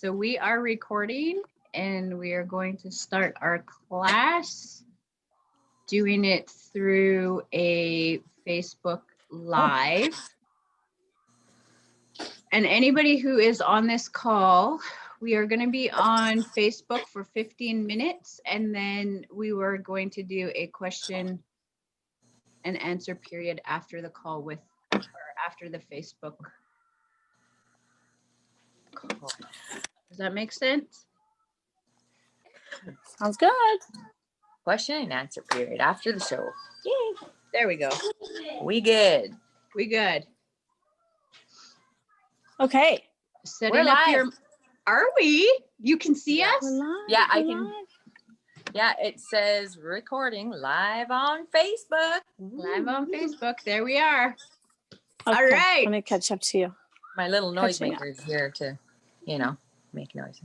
So we are recording and we are going to start our class doing it through a Facebook Live. And anybody who is on this call, we are going to be on Facebook for 15 minutes and then we were going to do a question and answer period after the call or after the Facebook call. Does that make sense? Sounds good. Question and answer period after the show. Yay. There we go. We good. We good. Okay. Setting up your. Are we? You can see us? Yeah, I can. Yeah, it says recording live on Facebook. Live on Facebook. There we are. Okay, all right. Let me catch up to you. My little noisemaker is here to, make noise.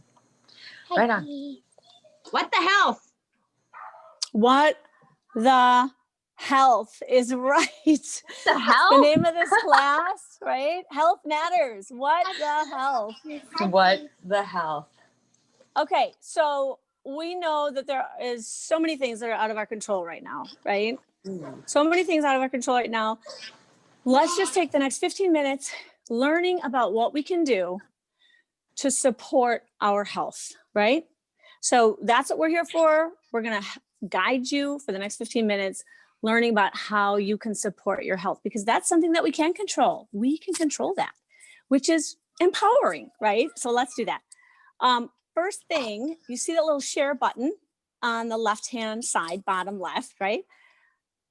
Right on. What the health? What the health is right. The health? The name of this class, right? Health matters. What the health? What the health? Okay, so we know that there is so many things that are out of our control right now, right? So many things out of our control right now. Let's just take the next 15 minutes learning about what we can do to support our health, right? So that's what we're here for. We're going to guide you for the next 15 minutes, learning about how you can support your health, because that's something that we can control. We can control that, which is empowering, right? So let's do that. First thing, you see that little share button on the left-hand side, bottom left, right?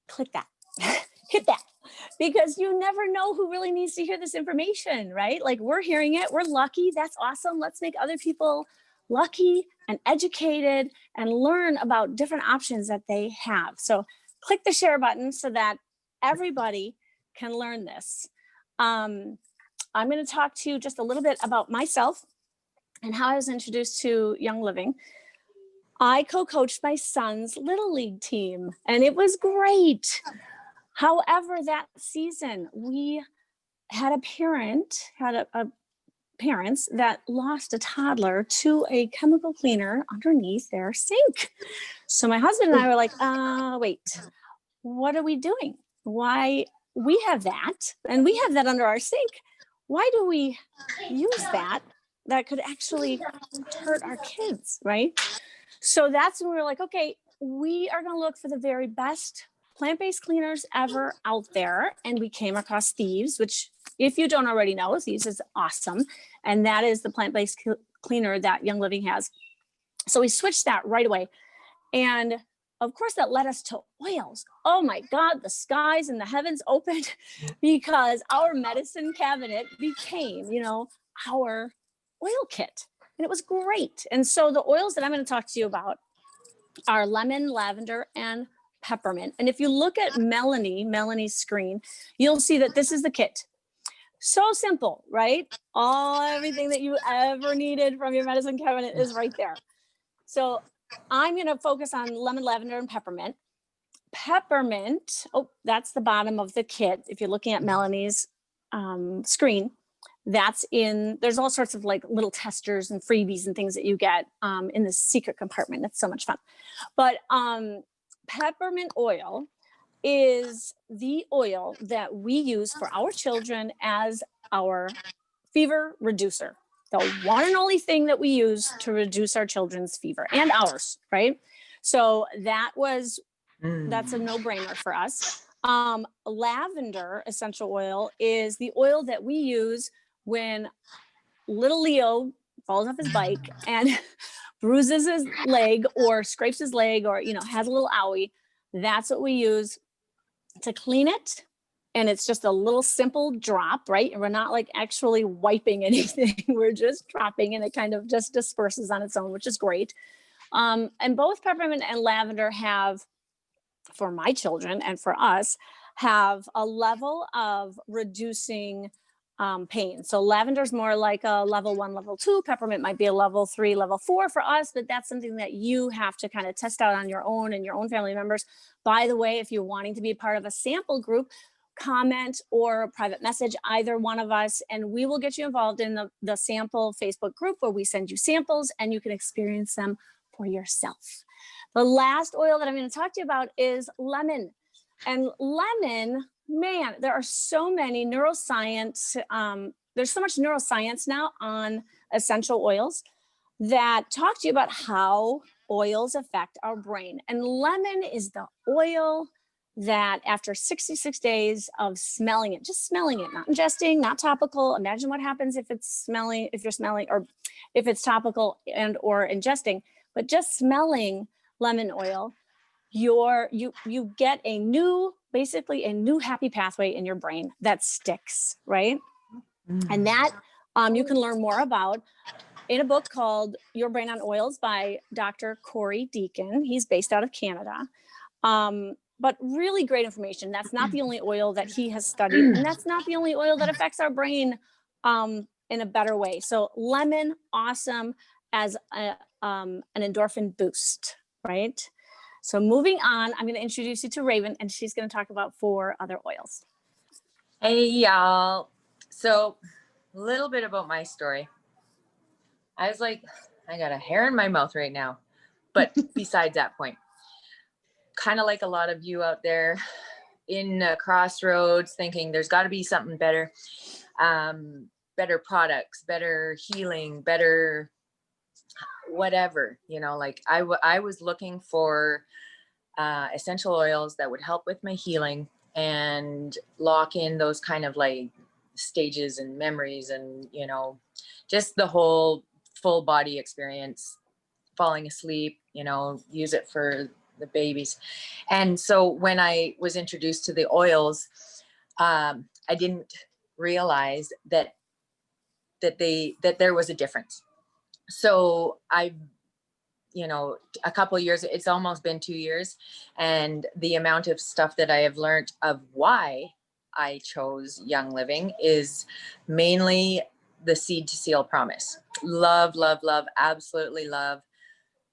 Click that, hit that, because you never know who really needs to hear this information, right? Like we're hearing it, we're lucky, that's awesome. Let's make other people lucky and educated and learn about different options that they have. So click the share button so that everybody can learn this. I'm going to talk to you just a little bit about myself and how I was introduced to Young Living. I co-coached my son's Little League team, and it was great. However, that season, we had a parents that lost a toddler to a chemical cleaner underneath their sink. So my husband and I were like, wait, what are we doing? Why we have that, and we have that under our sink. Why do we use that could actually hurt our kids, right? So that's when we were like, okay, we are going to look for the very best plant-based cleaners ever out there. And we came across Thieves, which if you don't already know, Thieves is awesome. And that is the plant-based cleaner that Young Living has. So we switched that right away. And of course that led us to oils. Oh my God, the skies and the heavens opened because our medicine cabinet became, our oil kit. And it was great. And so the oils that I'm going to talk to you about are lemon, lavender, and peppermint. And if you look at Melanie's screen, you'll see that this is the kit. So simple, right? Everything that you ever needed from your medicine cabinet is right there. So I'm going to focus on lemon, lavender, and peppermint. Peppermint, that's the bottom of the kit. If you're looking at Melanie's screen, there's all sorts of like little testers and freebies and things that you get in the secret compartment. It's so much fun. But peppermint oil is the oil that we use for our children as our fever reducer. The one and only thing that we use to reduce our children's fever and ours, right? So that's a no-brainer for us. Lavender essential oil is the oil that we use when little Leo falls off his bike and bruises his leg or scrapes his leg or, has a little owie. That's what we use to clean it. And it's just a little simple drop, right? And we're not like actually wiping anything. We're just dropping and it kind of just disperses on its own, which is great. And both peppermint and lavender have, for my children and for us, have a level of reducing pain. So lavender is more like a level 1, level 2. Peppermint might be a level 3, level 4 for us, but that's something that you have to kind of test out on your own and your own family members. By the way, if you're wanting to be part of a sample group, comment or private message either one of us, and we will get you involved in the sample Facebook group where we send you samples and you can experience them for yourself. The last oil that I'm going to talk to you about is lemon. And lemon, man, there are so many neuroscience, there's so much neuroscience now on essential oils that talk to you about how oils affect our brain. And lemon is the oil that after 66 days of smelling it, just smelling it, not ingesting, not topical. Imagine what happens if it's smelling, if you're smelling, or if it's topical and or ingesting, but just smelling lemon oil, you get a new, basically a new happy pathway in your brain that sticks, right? And that you can learn more about in a book called Your Brain on Oils by Dr. Corey Deacon. He's based out of Canada. But really great information. That's not the only oil that he has studied, and that's not the only oil that affects our brain in a better way. So lemon, awesome as an endorphin boost, right? So moving on, I'm going to introduce you to Raven, and she's going to talk about 4 other oils. Hey, y'all. So a little bit about my story. I was like, I got a hair in my mouth right now. But besides that point, kind of like a lot of you out there in a crossroads thinking there's got to be something better, better products, better healing, better whatever, you know, like I was looking for essential oils that would help with my healing and lock in those kind of like stages and memories and, you know, just the whole full body experience, falling asleep, you know, use it for the babies. And so when I was introduced to the oils, I didn't realize that there was a difference. So I, you know, a couple of years, it's almost been 2 years, and the amount of stuff that I have learned of why I chose Young Living is mainly the seed to seal promise. Love, love, love, absolutely love.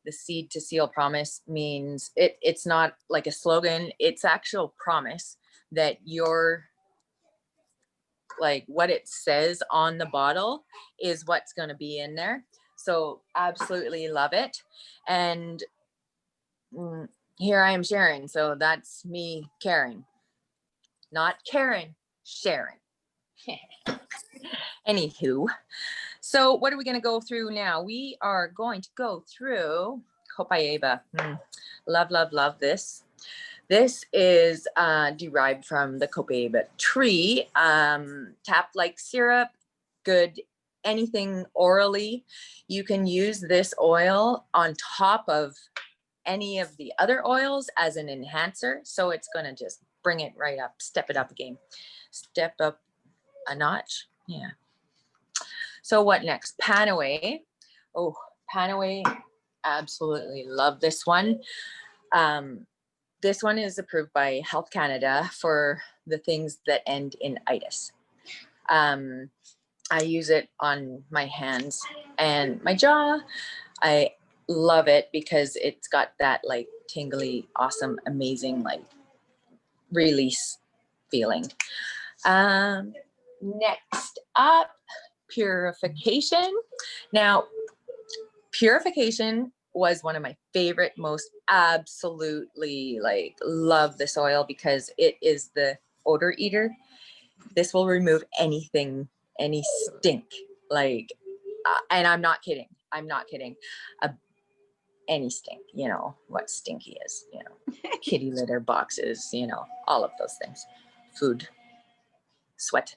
The seed to seal promise means it's not like a slogan, it's actual promise that you're like what it says on the bottle is what's going to be in there. So absolutely love it. And here I am sharing. So that's me caring, not Karen, sharing. Anywho, so what are we going to go through now? We are going to go through Copaiba. Love, love, love this. This is derived from the Copaiba tree. Tapped like syrup, good anything orally. You can use this oil on top of any of the other oils as an enhancer. So it's going to just bring it right up, step it up a game, step up a notch. Yeah. So what next? Panaway. Oh, Panaway. Absolutely love this one. This one is approved by Health Canada for the things that end in itis. I use it on my hands and my jaw. I love it because it's got that like tingly, awesome, amazing, like release feeling. Next up, purification. Now, purification was one of my favorite, most absolutely like love this oil because it is the odor eater. This will remove anything, any stink, like, and I'm not kidding. I'm not kidding. Any stink, you know, what stinky is, you know, kitty litter boxes, you know, all of those things, food, sweat,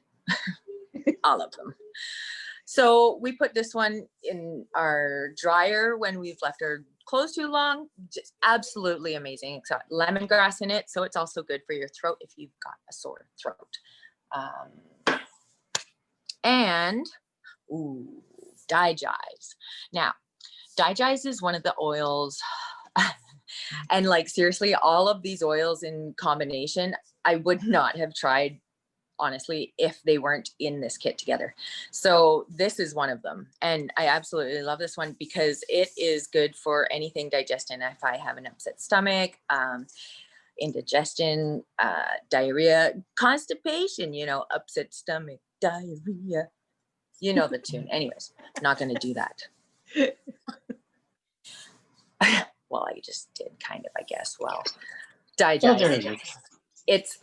all of them. So we put this one in our dryer when we've left our clothes too long. Just absolutely amazing. It's got lemongrass in it, so it's also good for your throat if you've got a sore throat. And Digize. Now, Digize is one of the oils, and like seriously, all of these oils in combination, I would not have tried honestly if they weren't in this kit together. So this is one of them, and I absolutely love this one because it is good for anything digestion. If I have an upset stomach, indigestion, diarrhea, constipation, upset stomach, diarrhea. You know the tune. Anyways, not going to do that. Well, I just did kind of, I guess. Well, digest. It's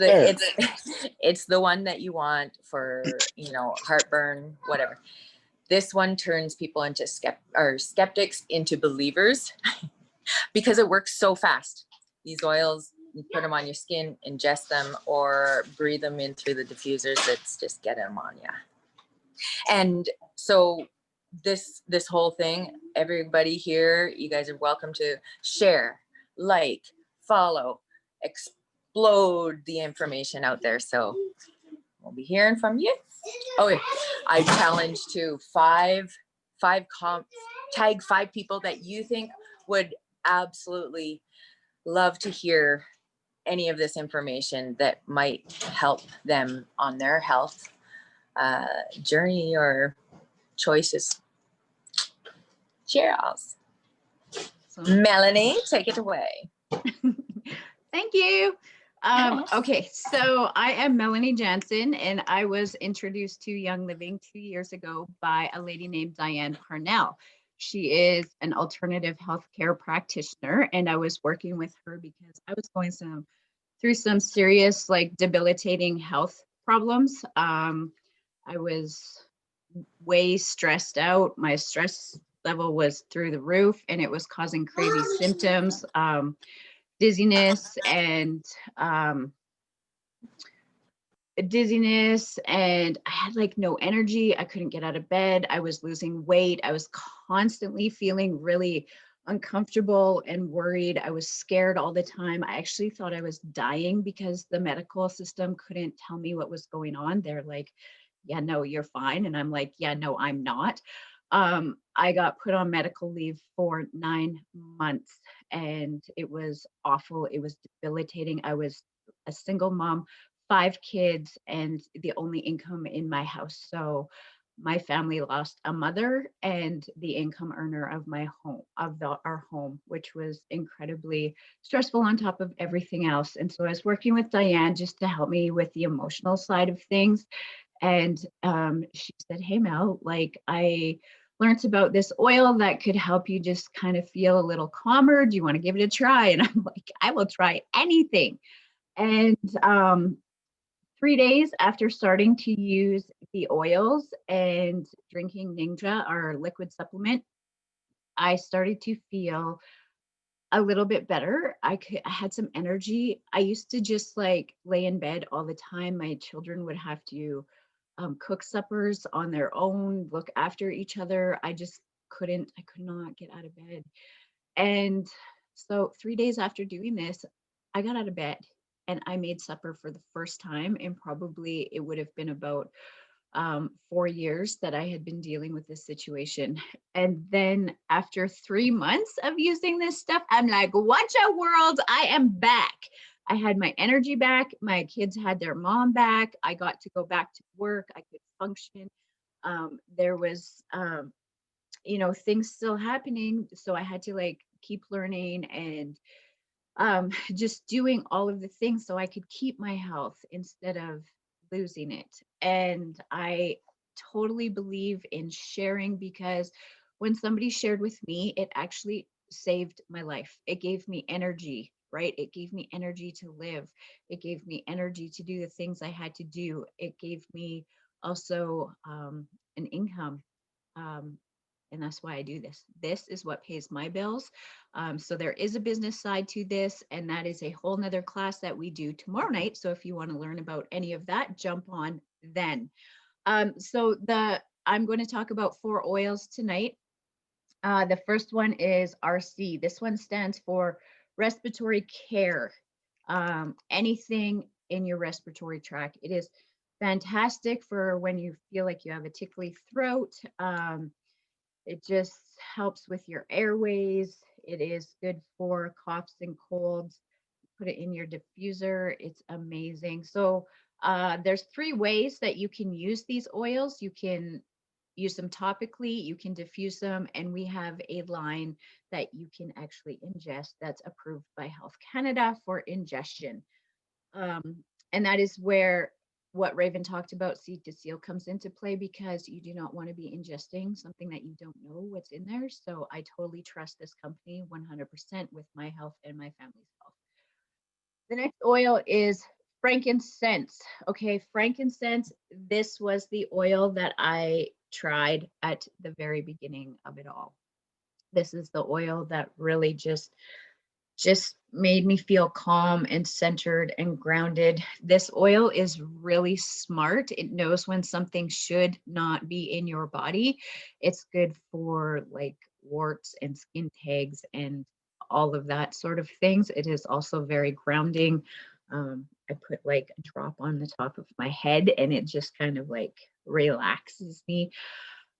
the one that you want for, heartburn, whatever. This one turns people into skeptics into believers because it works so fast. These oils, you put them on your skin, ingest them, or breathe them in through the diffusers. It's just get them on you. And so this whole thing, everybody here, you guys are welcome to share, like, follow, explode the information out there. So we'll be hearing from you. Okay, I challenge to tag 5 people that you think would absolutely love to hear any of this information that might help them on their health journey or choices. Cheers. Melanie, take it away. Thank you. Okay, so I am Melanie Jansen, and I was introduced to Young Living 2 years ago by a lady named Diane Parnell. She is an alternative healthcare practitioner, and I was working with her because I was going through some serious, debilitating health problems. I was way stressed out. My stress level was through the roof, and it was causing crazy symptoms. Dizziness and I had no energy. I couldn't get out of bed. I was losing weight. I was constantly feeling really uncomfortable and worried. I was scared all the time. I actually thought I was dying because the medical system couldn't tell me what was going on. They're like, yeah, no, you're fine. And I'm like, yeah, no, I'm not. I got put on medical leave for 9 months, and it was awful. It was debilitating. I was a single mom, 5 kids, and the only income in my house. So my family lost a mother and the income earner of my home, our home, which was incredibly stressful on top of everything else. And so I was working with Diane just to help me with the emotional side of things. And she said, hey, Mel, I learned about this oil that could help you just kind of feel a little calmer. Do you want to give it a try? And I'm like, I will try anything. And 3 days after starting to use the oils and drinking Ninja, our liquid supplement, I started to feel a little bit better. I had some energy. I used to just lay in bed all the time. My children would have to cook suppers on their own, look after each other. I could not get out of bed. And so 3 days after doing this, I got out of bed and I made supper for the first time. And probably it would have been about 4 years that I had been dealing with this situation. And then after 3 months of using this stuff, I'm like, watch out world, I am back. I had my energy back. My kids had their mom back. I got to go back to work. I could function. There was, things still happening. So I had to keep learning and just doing all of the things so I could keep my health instead of losing it. And I totally believe in sharing, because when somebody shared with me, it actually saved my life. It gave me energy, right? It gave me energy to live. It gave me energy to do the things I had to do. It gave me also an income. And that's why I do this. This is what pays my bills. So there is a business side to this, and that is a whole nother class that we do tomorrow night. So if you want to learn about any of that, jump on then. So I'm going to talk about 4 oils tonight. The first one is RC. This one stands for respiratory care. Anything in your respiratory tract. It is fantastic for when you feel like you have a tickly throat. It just helps with your airways. It is good for coughs and colds. Put it in your diffuser. It's amazing. So there's 3 ways that you can use these oils. You can use them topically, you can diffuse them, and we have a line that you can actually ingest that's approved by Health Canada for ingestion. And that is where what Raven talked about, seed to seal, comes into play, because you do not want to be ingesting something that you don't know what's in there. So I totally trust this company 100% with my health and my family's health. The next oil is frankincense. Okay, frankincense. This was the oil that I tried at the very beginning of it all. This is the oil that really just made me feel calm and centered and grounded. This oil is really smart. It knows when something should not be in your body. It's good for like warts and skin tags and all of that sort of things. It is also very grounding. I put like a drop on the top of my head and it just kind of like relaxes me.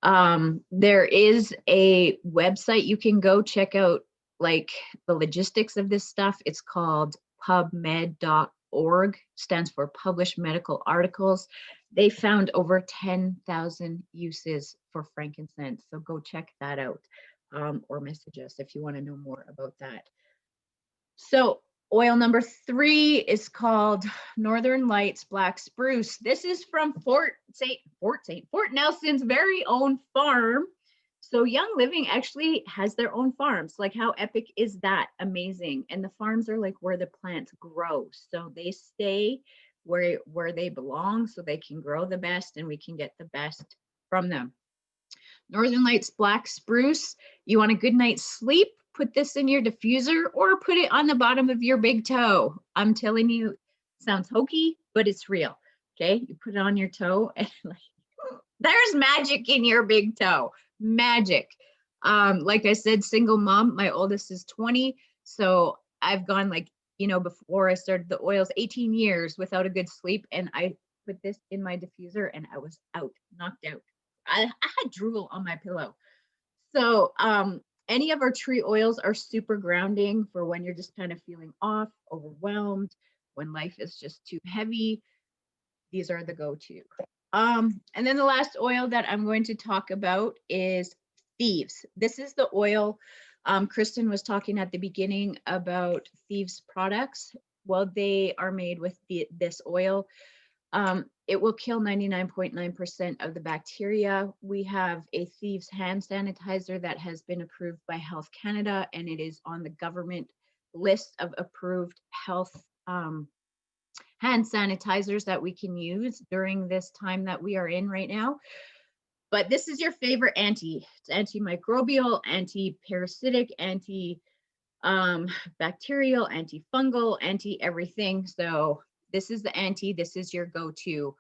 There is a website you can go check out like the logistics of this stuff. It's called pubmed.org, stands for Published Medical Articles. They found over 10,000 uses for frankincense. So go check that out, or message us if you want to know more about that. So oil number 3 is called Northern Lights Black Spruce. This is from Fort Nelson's very own farm. So Young Living actually has their own farms. Like, how epic is that? Amazing. And the farms are like where the plants grow. So they stay where they belong so they can grow the best and we can get the best from them. Northern Lights Black Spruce. You want a good night's sleep? Put this in your diffuser or put it on the bottom of your big toe. I'm telling you, sounds hokey, but it's real. Okay, you put it on your toe and like, there's magic in your big toe. Magic. Like I said, single mom, my oldest is 20. So I've gone like, before I started the oils, 18 years without a good sleep. And I put this in my diffuser and I was out, knocked out. I had drool on my pillow. So any of our tree oils are super grounding for when you're just kind of feeling off, overwhelmed, when life is just too heavy. These are the go-to. And then the last oil that I'm going to talk about is Thieves. This is the oil. Kristen was talking at the beginning about Thieves products. Well, they are made with this oil. It will kill 99.9% of the bacteria. We have a Thieves hand sanitizer that has been approved by Health Canada, and it is on the government list of approved health hand sanitizers that we can use during this time that we are in right now. But this is your favorite anti. It's antimicrobial, anti-parasitic, anti-bacterial, antifungal, anti-everything. So this is the anti, this is your go-to.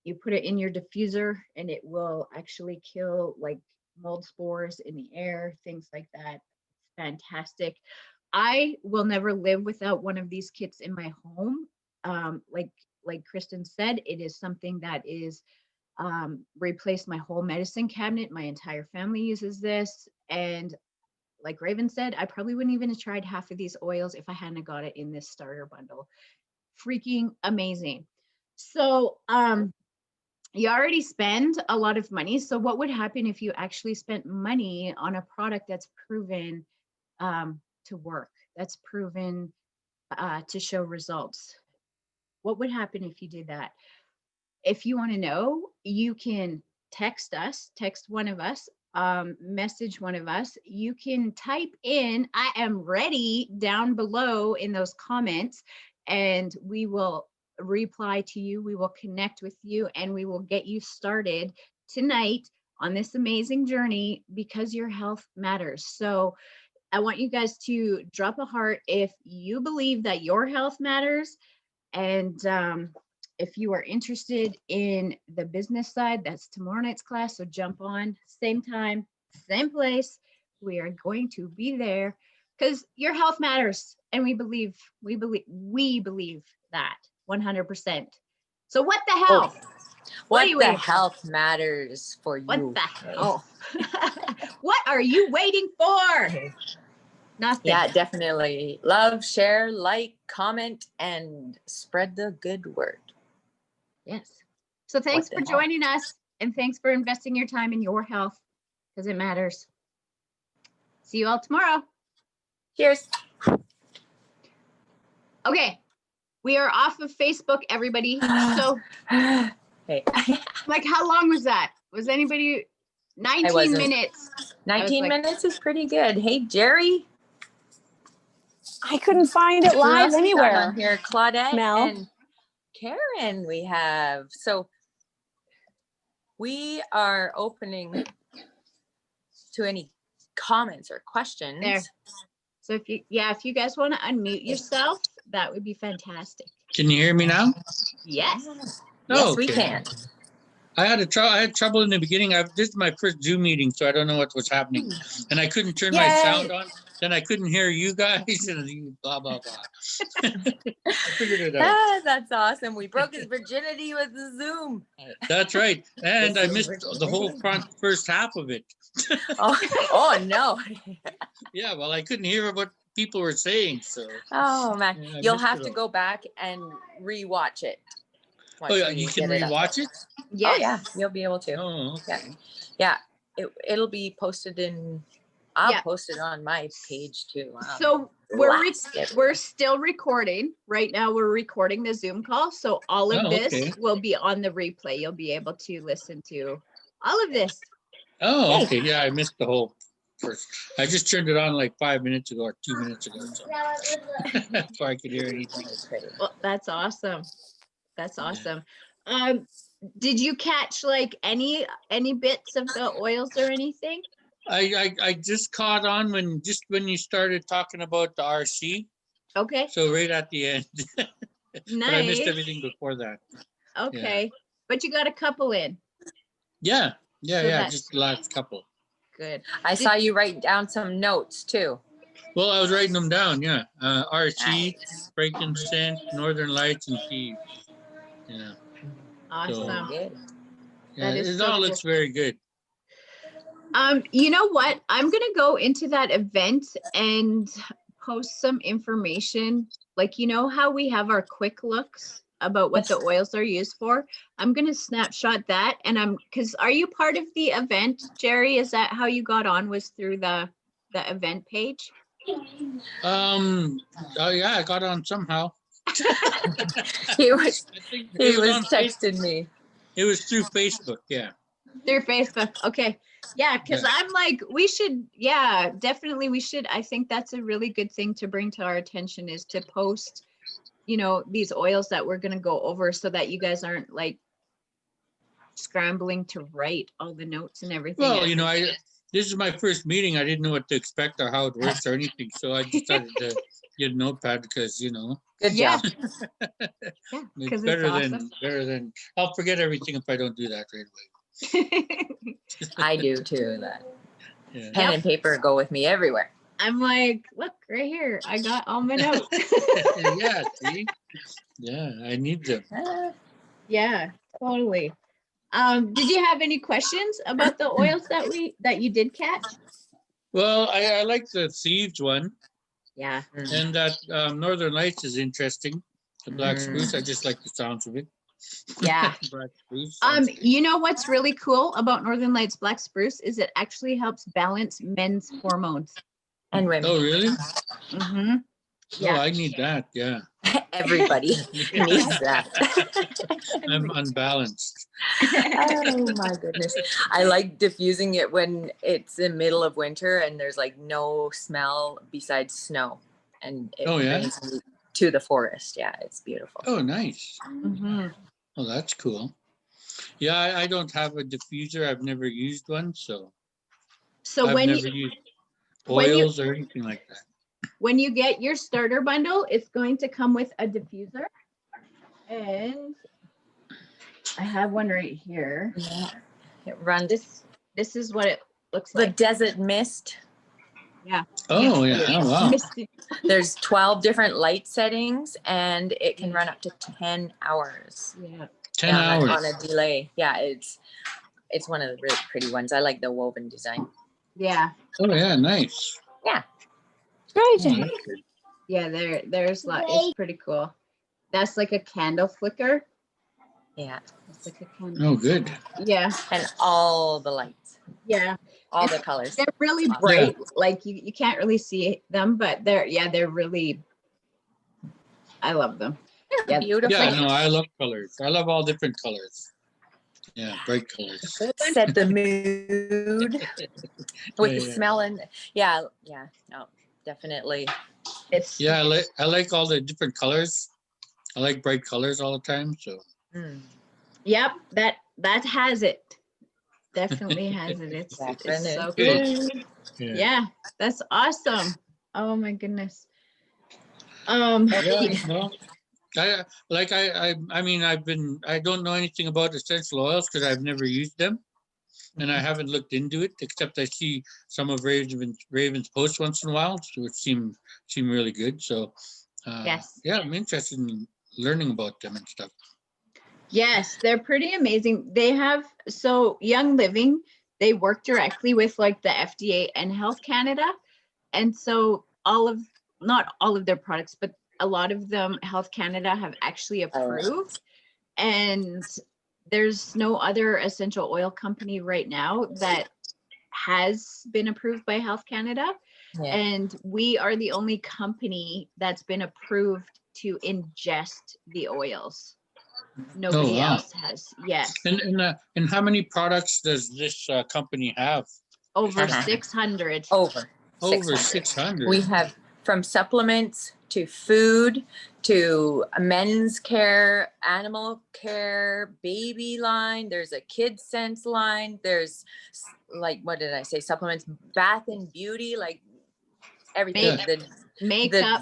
You put it in your diffuser and it will actually kill like mold spores in the air, things like that. It's fantastic. I will never live without one of these kits in my home. Like Kristen said, it is something that is replaced my whole medicine cabinet. My entire family uses this. And like Raven said, I probably wouldn't even have tried half of these oils if I hadn't got it in this starter bundle. Freaking amazing. So you already spend a lot of money. So what would happen if you actually spent money on a product that's proven to work, that's proven to show results? What would happen if you did that? If you want to know, you can text us, text one of us, message one of us. You can type in "I am ready" down below in those comments, and we will reply to you. We will connect with you and we will get you started tonight on this amazing journey, because your health matters. So I want you guys to drop a heart if you believe that your health matters. And if you are interested in the business side, that's tomorrow night's class. So jump on, same time, same place. We are going to be there because your health matters. And we believe that 100%. So what the hell? What the health matters for you? What the hell? What are you waiting for? Nothing. Yeah, definitely. Love, share, like, comment, and spread the good word. Yes. So thanks for joining us. And thanks for investing your time in your health because it matters. See you all tomorrow. Cheers. Okay. We are off of Facebook, everybody. So, Hey, like, how long was that? Was anybody 19 wasn't. minutes? 19 like- minutes is pretty good. Hey, Jerry. I couldn't find it Who live else we got anywhere. on here? Claudette Mel. and Karen we have. So we are opening to any comments or questions. There. So if you guys want to unmute yourself, that would be fantastic. Can you hear me now? Yes. Yes, Oh, we okay. can. I had trouble in the beginning. This is my first Zoom meeting, so I don't know what was happening, and I couldn't turn my Yay. sound on. Then I couldn't hear you guys, and blah blah blah. I figured it out. Ah, that's awesome. We broke his virginity with the Zoom. Hey. That's right, and This I is missed virginity. the whole first half of it. Oh no. Yeah, well, I couldn't hear what people were saying, so. Oh man, Yeah, I you'll missed have it to all. go back and re-watch it. Oh yeah, once you we can get it up. rewatch it. Yes. Oh yeah, you'll be able to. Oh, okay. Yeah, it'll be posted in. I'll Yeah. post it on my page too. So Relax, we're still recording right now. We're recording the Zoom call, so all of Oh, this okay. will be on the replay. You'll be able to listen to all of this. Oh, okay. Yeah, I missed the whole first. I just turned it on like 5 minutes ago or 2 minutes ago, so so I could hear anything. Well, that's awesome. That's awesome. Did you catch like any bits of the oils or anything? I just caught on when you started talking about the RC. Okay. So right at the end. But I missed Nice. everything before that. Okay. But you got a couple in. Yeah. So Yeah. that's- Just the last couple. Good. I saw you write down some notes too. Well, I was writing them down. Yeah. RC, Nice. frankincense, Northern Lights, and Thieves. Yeah. Awesome. Good. Yeah. That is It so all cool. looks very good. You know what? I'm gonna go into that event and post some information. Like, you know how we have our quick looks about what the oils are used for? I'm gonna snapshot that and because are you part of the event, Jerry? Is that how you got on, was through the event page? Oh yeah, I got on somehow. He was I think he it was was on Facebook. texting me. It was through Facebook. Yeah. Through Facebook. Okay. Yeah, because Yeah. I'm like, definitely we should. I think that's a really good thing to bring to our attention is to post, these oils that we're gonna go over so that you guys aren't like scrambling to write all the notes and everything. Well, this is my first meeting. I didn't know what to expect or how it works or anything. So I decided to get a notepad because, Good Yeah. job. Yeah, it's because it's better awesome. than I'll forget everything if I don't do that right away. I do too. That Yeah. pen Yep. and paper go with me everywhere. I'm like, look right here. I got all my notes. Yeah, see? Yeah, I need them. Ah, Yeah, totally. Did you have any questions about the oils that you did catch? Well, I like the Thieves one, Yeah. and that Northern Lights is interesting. The black Mm. spruce, I just like the sounds of it. Yeah. Black spruce. sounds good. You know what's really cool about Northern Lights Black Spruce is it actually helps balance men's hormones. and women. Oh, really? Mm-hmm. Oh, Yeah. I need that. Yeah. Everybody needs that. I'm unbalanced. Oh my goodness. I like diffusing it when it's the middle of winter and there's like no smell besides snow. And it Oh, yeah? brings me to the forest. Yeah, it's beautiful. Oh, nice. Mm-hmm. Oh, that's cool. Yeah, I don't have a diffuser. I've never used one, so So I've when never you used when you- oils or anything like that. when you get your starter bundle, it's going to come with a diffuser. And I have one right here. Yeah. It runs This is what it looks the like. desert mist. Oh, yeah. Oh, wow. Misty. There's 12 different light settings and it can run up to 10 hours. Yeah. 10 hours. On a delay. Yeah, it's one of the really pretty ones. I like the woven design. Yeah. Oh, yeah. Nice. Great. Oh, that's good. Yeah, there's it's pretty cool. That's like a candle flicker. Yeah. It's like a kind Oh, good. yeah, And all the lights, yeah. all the colors. They're really Awesome. bright. Like you can't really see them, but they're really, I love them. Yeah. Beautiful. Yeah, no, I love colors. I love all different colors. Yeah, bright colors. Set the mood with the Yeah. smell and yeah, no, definitely. It's Yeah, I like all the different colors. I like bright colors all the time. So Mm, yep, that has it. Definitely has it. It's so cool. definitely. Yeah, that's awesome. Oh my goodness. Yeah, no. I mean, I don't know anything about essential oils because I've never used them, and I haven't looked into it except I see some of Raven's posts once in a while, which seem really good. So, Yes. yeah, I'm interested in learning about them and stuff. Yes, they're pretty amazing. They have, so Young Living, they work directly with like the FDA and Health Canada. And so not all of their products, but a lot of them Health Canada have actually approved. And there's no other essential oil company right now that has been approved by Health Canada. Yeah. And we are the only company that's been approved to ingest the oils. Nobody wow. else has. Yes. And how many products does this company have? Over 600. Over Over 600. 600. We have from supplements to food to men's care, animal care, baby line. There's a kids sense line. There's like, what did I say? Supplements, bath and beauty, like everything. Make- Makeup,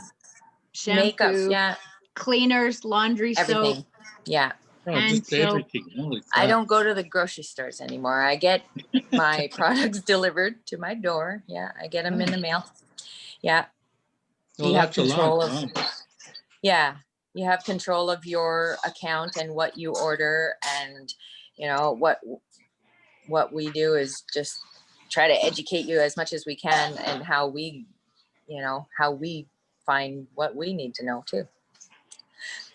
shampoo, makeups, yeah, cleaners, laundry everything. soap. Yeah. Oh, hand just soap. everything. Holy I crap. don't go to the grocery stores anymore. I get my products delivered to my door. Yeah, I get them in the mail. Yeah. Well, You have that's a lot. control of, Wow. yeah, you have control of your account and what you order. And you know what we do is just try to educate you as much as we can, and how we find what we need to know too.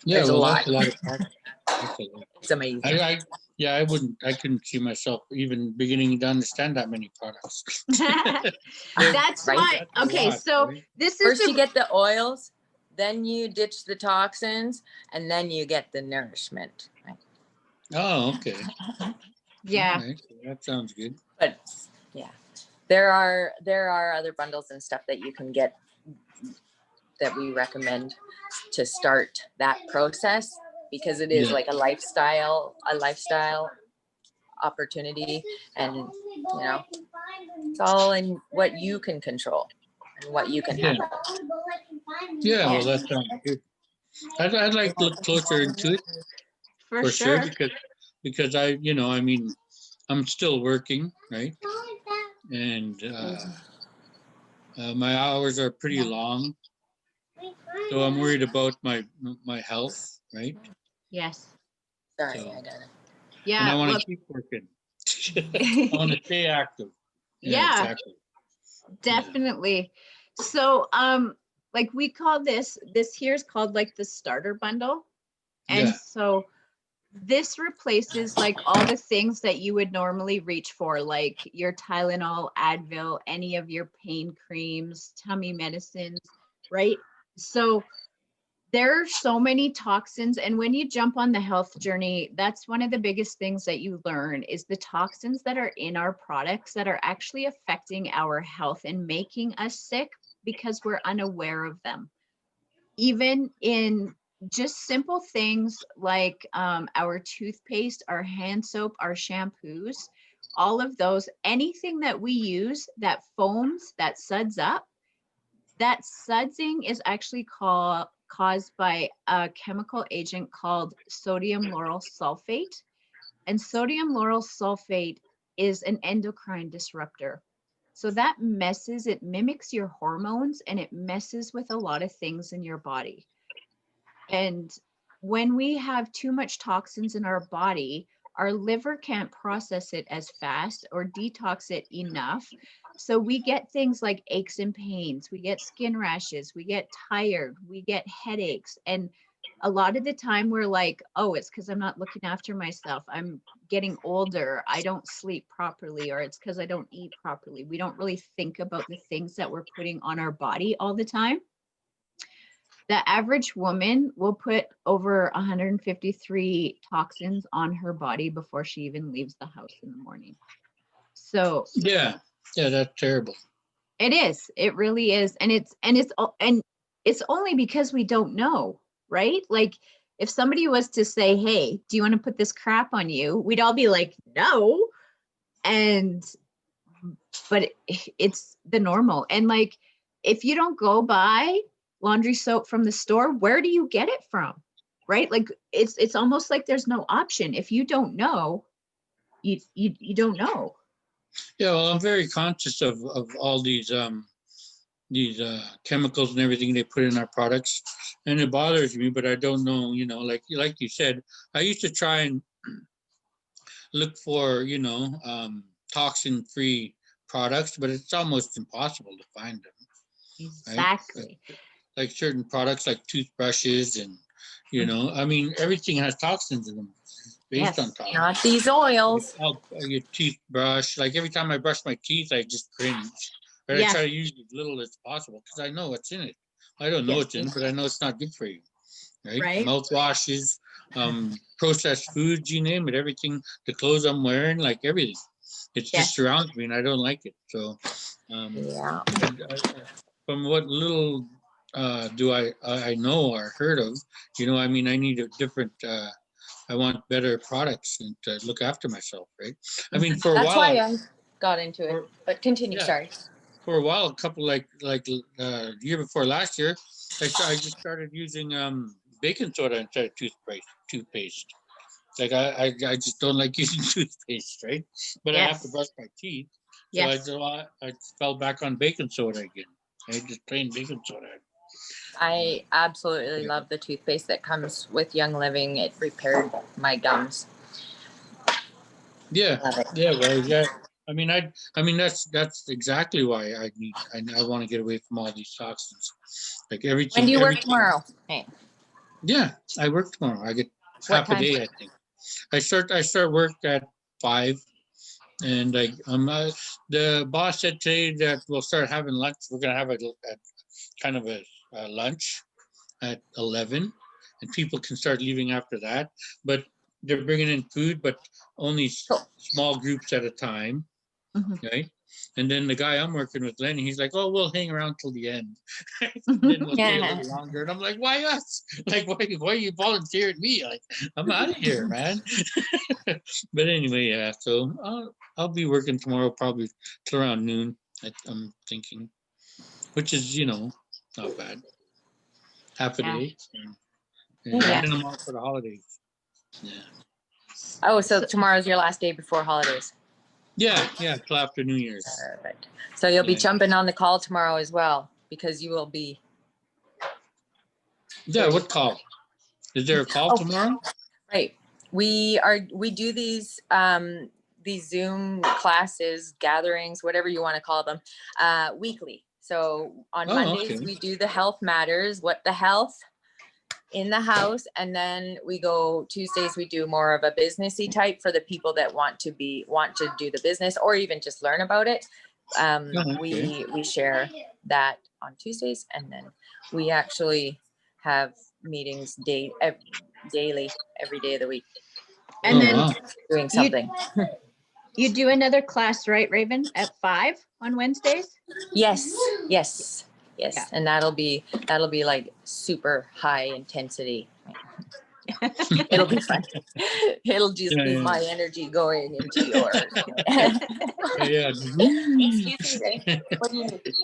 Yeah, There's a well, lot. that's a lot of products. That's a lot. It's amazing. I couldn't see myself even beginning to understand that many products. That's Right. why. That's a Okay, lot, so right? this is First the you get the oils, then you ditch the toxins, and then you get the nourishment. Right? Oh, okay. yeah. All right. That sounds good. But yeah, there are other bundles and stuff that you can get that we recommend to start that process, because it is Yeah. like a lifestyle opportunity, and you know, it's all in what you can control and what you can Yeah. handle. Yeah, well, that sounds good. I'd like to look closer into it For for sure sure. because I mean, I'm still working, right? And my hours are pretty long, so I'm worried about my health, right? Yes. Sorry, So- I got it. Yeah. And I want look, to keep working. I want to stay active. Yeah. Exactly. definitely. So, like we call this here's called like the starter bundle. And Yeah. so this replaces like all the things that you would normally reach for, like your Tylenol, Advil, any of your pain creams, tummy medicines, right? So there are so many toxins, and when you jump on the health journey, that's one of the biggest things that you learn is the toxins that are in our products that are actually affecting our health and making us sick because we're unaware of them. Even in just simple things like our toothpaste, our hand soap, our shampoos, all of those, anything that we use that foams, that suds up, that sudsing is actually caused by a chemical agent called sodium lauryl sulfate. And sodium lauryl sulfate is an endocrine disruptor. So that it mimics your hormones, and it messes with a lot of things in your body. And when we have too much toxins in our body, our liver can't process it as fast or detox it enough. So we get things like aches and pains, we get skin rashes, we get tired, we get headaches. And a lot of the time we're like, oh, it's because I'm not looking after myself. I'm getting older. I don't sleep properly, or it's because I don't eat properly. We don't really think about the things that we're putting on our body all the time. The average woman will put over 153 toxins on her body before she even leaves the house in the morning. So Yeah, that's terrible. it is. It really is. And it's only because we don't know, right? Like if somebody was to say, "Hey, do you want to put this crap on you?" We'd all be like, "No." But it's the normal. And like if you don't go buy laundry soap from the store, where do you get it from? Right? Like it's almost like there's no option. If you don't know, you don't know. Yeah, well, I'm very conscious of all these chemicals and everything they put in our products, and it bothers me. But I don't know, like you said, I used to try and look for toxin-free products, but it's almost impossible to find them. Exactly. Right? Like certain products, like toothbrushes, and I mean, everything has toxins in them. Based on toxins. Not these oils. Your toothbrush, like every time I brush my teeth, I just cringe. But I try to use as little as possible because I know what's in it. I don't know what's in it, but I know it's not good for you. Right? Mouthwashes, processed foods, you name it, everything, the clothes I'm wearing, like everything. It just surrounds me and I don't like it. So from what little do I know or heard of, I mean, I need a different I want better products and to look after myself, right? I mean, for a while. That's why I got into it. But continue. Sorry. For a while, a couple the year before last year, I just started using baking soda instead of toothpaste. Like I just don't like using toothpaste, right? But I have to brush my teeth, so I fell back on baking soda again. I just plain baking soda. I absolutely love the toothpaste that comes with Young Living. It repaired my gums. Yeah. I mean, that's exactly why I want to get away from all these toxins. Like everything. When do you work tomorrow? Hey. Yeah, I work tomorrow. I get What half time? a day, I think. I start work at 5, and the boss said today that we'll start having lunch. We're gonna have a kind of a lunch at 11, and people can start leaving after that. But they're bringing in food, but only small groups at a time, right? And then the guy I'm working with, Lenny, he's like, "Oh, we'll hang around till the end." Then we'll stay a little longer. And I'm like, "Why us? Like, why are you volunteering me? Like, I'm out of here, man." But anyway, so I'll be working tomorrow probably till around noon. I'm thinking, which is not bad. Half a day. And then I'm off for the holidays. Yeah. Oh, so tomorrow's your last day before holidays. Yeah, till after New Year's. Perfect. So you'll be jumping on the call tomorrow as well, because you will be. Yeah, what call? Is there a call tomorrow? Right. We do these Zoom classes, gatherings, whatever you want to call them, weekly. So on Mondays we do the health matters, what the health in the house, and then we go Tuesdays we do more of a businessy type for the people that want to do the business or even just learn about it. We share that on Tuesdays, and then we actually have meetings daily every day of the week, and then doing something. You do another class, right, Raven, at 5 on Wednesdays? Yes. Yeah. And that'll be like super high intensity. It'll be fun. It'll just be my energy going into yours. Excuse me, Ray. What do you need?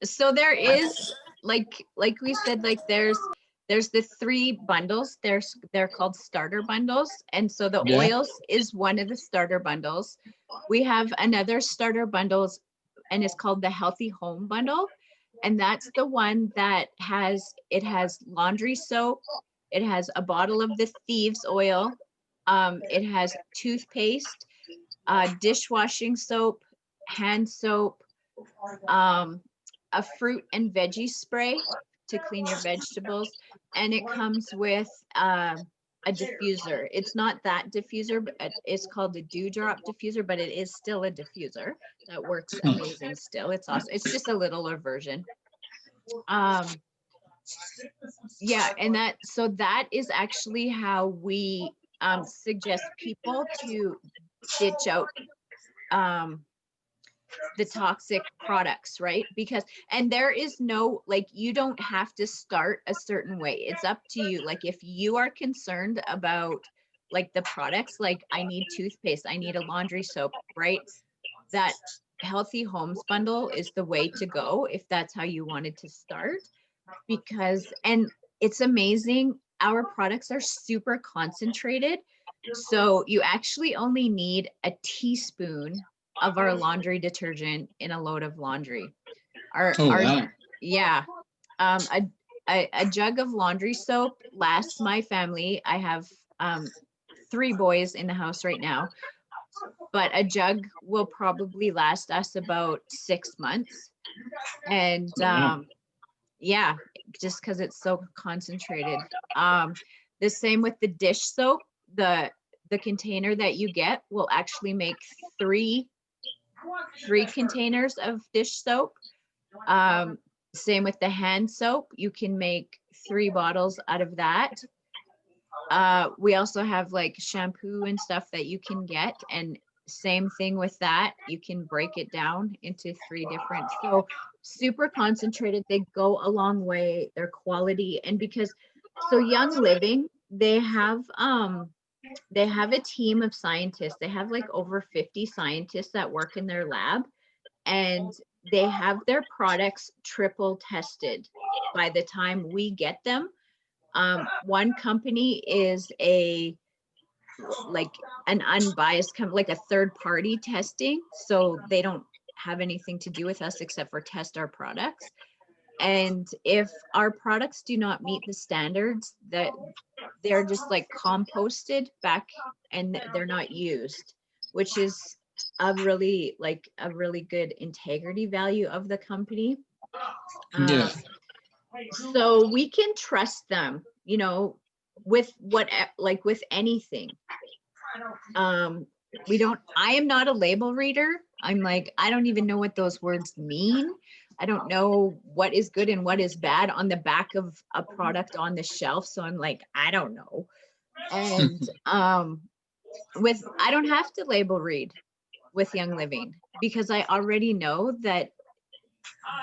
So there is like we said, like there's the 3 bundles. They're called starter bundles, and so the oils is one of the starter bundles. We have another starter bundles, and it's called the Healthy Home Bundle, and that's the one that has laundry soap, it has a bottle of the thieves oil, it has toothpaste, dishwashing soap, hand soap, a fruit and veggie spray to clean your vegetables, and it comes with a diffuser. It's not that diffuser, but it's called a dewdrop diffuser, but it is still a diffuser that works amazing still. It's awesome. It's just a littler version. Yeah, and that is actually how we suggest people to ditch out the toxic products, right? Because, and there is no, like, you don't have to start a certain way. It's up to you. Like, if you are concerned about like the products, like I need toothpaste, I need a laundry soap, right? That Healthy Homes bundle is the way to go if that's how you wanted to start. Because, and it's amazing, our products are super concentrated. So you actually only need a teaspoon of our laundry detergent in a load of laundry. Wow. Yeah. A jug of laundry soap lasts my family. I have 3 boys in the house right now, but a jug will probably last us about 6 months. And Wow. yeah, just because it's so concentrated. The same with the dish soap. The container that you get will actually make three containers of dish soap. Same with the hand soap. You can make 3 bottles out of that. We also have like shampoo and stuff that you can get, and same thing with that. You can break it down into 3 different. So super concentrated. They go a long way. They're quality. And because, so Young Living, they have a team of scientists. They have like over 50 scientists that work in their lab, and they have their products triple tested by the time we get them. One company is an unbiased like a third party testing, so they don't have anything to do with us except for test our products. And if our products do not meet the standards, that they're just like composted back and they're not used, which is a really good integrity value of the company. Yeah. So we can trust them, with with anything. I am not a label reader. I'm like, I don't even know what those words mean. I don't know what is good and what is bad on the back of a product on the shelf. So I'm like, I don't know. And I don't have to label read with Young Living because I already know that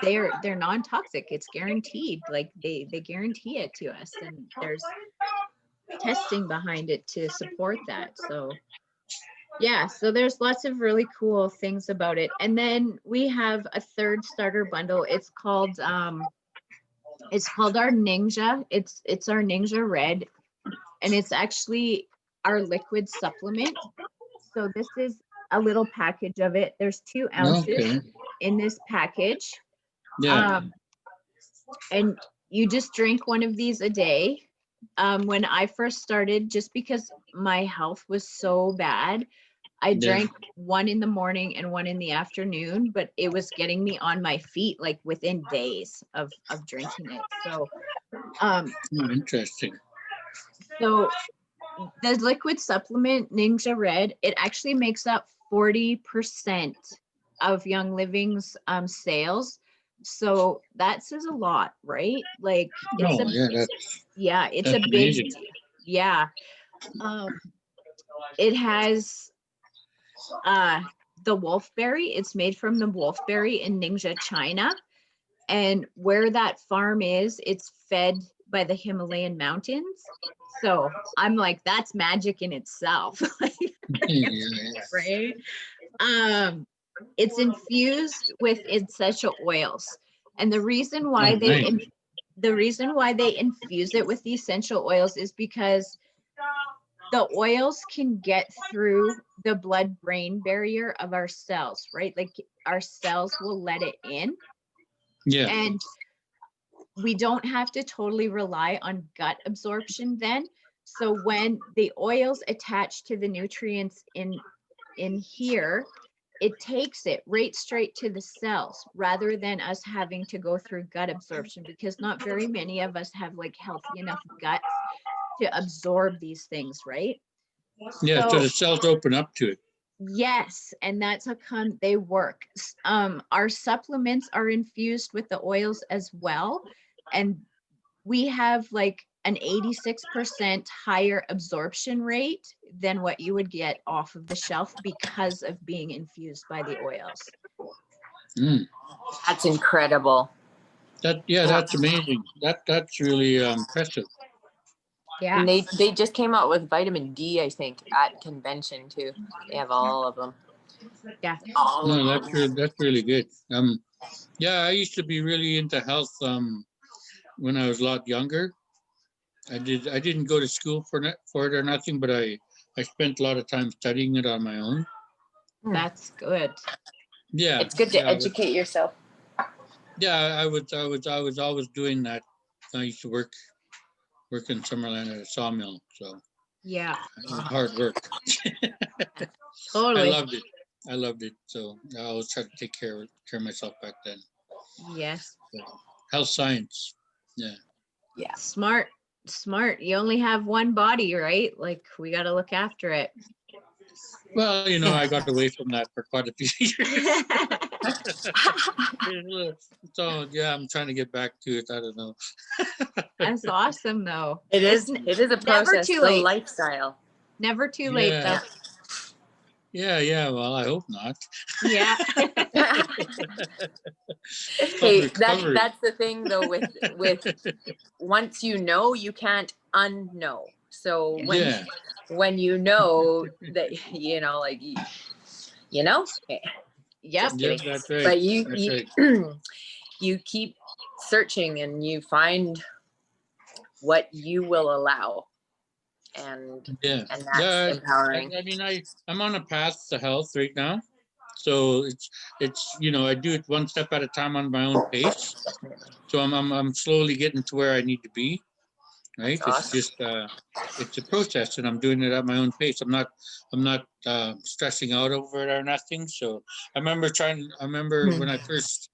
they're non-toxic. It's guaranteed. Like they guarantee it to us, and there's testing behind it to support that. So yeah, so there's lots of really cool things about it. And then we have a third starter bundle. It's called our Ninja. It's our Ninja Red, and it's actually our liquid supplement. So this is a little package of it. There's 2 ounces in this package. Yeah. And you just drink one of these a day. When I first started, just because my health was so bad, I drank one in the morning and one in the afternoon, but it was getting me on my feet like within days of drinking it. So Interesting. so the liquid supplement Ninja Red, it actually makes up 40% of Young Living's sales. So that says a lot, right? Like it's a big amazing. Yeah. It has the wolfberry. It's made from the wolfberry in Ningxia, China. And where that farm is, it's fed by the Himalayan mountains. So I'm like, that's magic in itself. Right? It's infused with essential oils. And the reason why they infuse it with the essential oils is because the oils can get through the blood-brain barrier of our cells, right? Like our cells will let it in. Yeah. And we don't have to totally rely on gut absorption then. So when the oils attach to the nutrients in here, it takes it right straight to the cells rather than us having to go through gut absorption, because not very many of us have like healthy enough guts to absorb these things, right? Yeah, so the cells open up to it. Yes, and that's how come they work. Our supplements are infused with the oils as well, and we have like an 86% higher absorption rate than what you would get off of the shelf because of being infused by the oils. Mm. That's incredible. That's amazing. That's really impressive. Yeah. And they just came out with vitamin D, I think, at convention too. They have all of them. Yeah. No, that's really good. Yeah, I used to be really into health when I was a lot younger. I didn't go to school for it or nothing, but I spent a lot of time studying it on my own. That's good. Yeah, It's good to educate yourself. yeah. I was always doing that. I used to work in Summerland at a sawmill, so Yeah, it was hard work. totally. I loved it. So I always tried to take care of myself back then. Yes. So, health science. Yeah. Yeah. Smart. You only have one body, right? Like we got to look after it. Well, I got away from that for quite a few years. So yeah, I'm trying to get back to it. I don't know. That's awesome though. It is a process. too It's late. a lifestyle. Never too late though. Yeah. Well, I hope not. Yeah. Hey, that's the thing though with once you know, you can't unknow. So when you know that like Yep. just kidding. That's right. But Right. you keep searching and you find what you will allow, and that's empowering. I mean, I'm on a path to health right now, so it's I do it one step at a time on my own pace. So I'm slowly getting to where I need to be. Right. That's awesome. It's just it's a process, and I'm doing it at my own pace. I'm not stressing out over it or nothing. So I remember when I first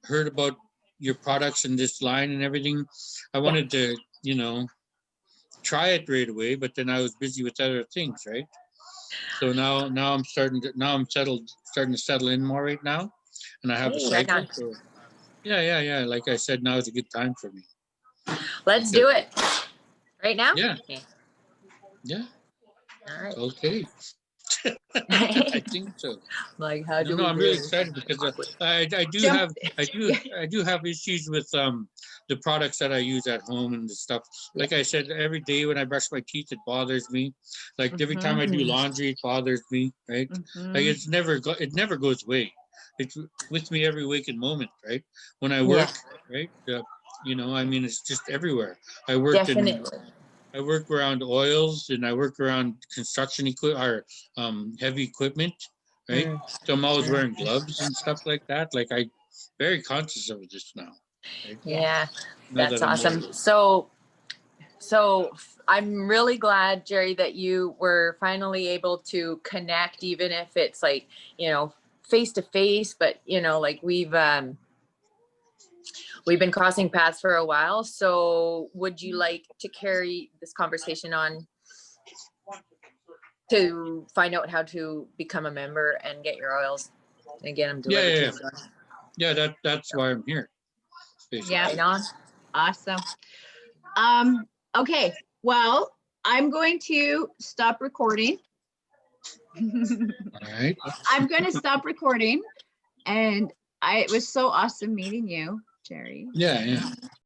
heard about your products and this line and everything, I wanted to try it right away, but then I was busy with other things, right? So now I'm starting to settle in more right now, and I have a cycle. So yeah. Like I said, now is a good time for me. Let's do it right now. Yeah. All right. Okay. I think so. Like how do No, I'm really excited because I do have issues with the products that I use at home and the stuff. Like I said, every day when I brush my teeth, it bothers me. Like every time I do laundry, it bothers me. Right? Like it never goes away. It's with me every waking moment. Right? When I work, right? I mean, it's just everywhere. I work around oils, and I work around construction equipment or heavy equipment, right? So I'm always wearing gloves and stuff like that. Like I'm very conscious of this now. Right? Yeah, that's awesome. So I'm really glad, Jerry, that you were finally able to connect, even if it's like, face to face, but like we've been crossing paths for a while. So would you like to carry this conversation on to find out how to become a member and get your oils? Again, I'm delivered to you. Yeah, that's why I'm here. Basically. Yeah. Right on. Awesome. Okay. Well, I'm going to stop recording. All right. I'm going to stop recording, and it was so awesome meeting you, Jerry. Yeah.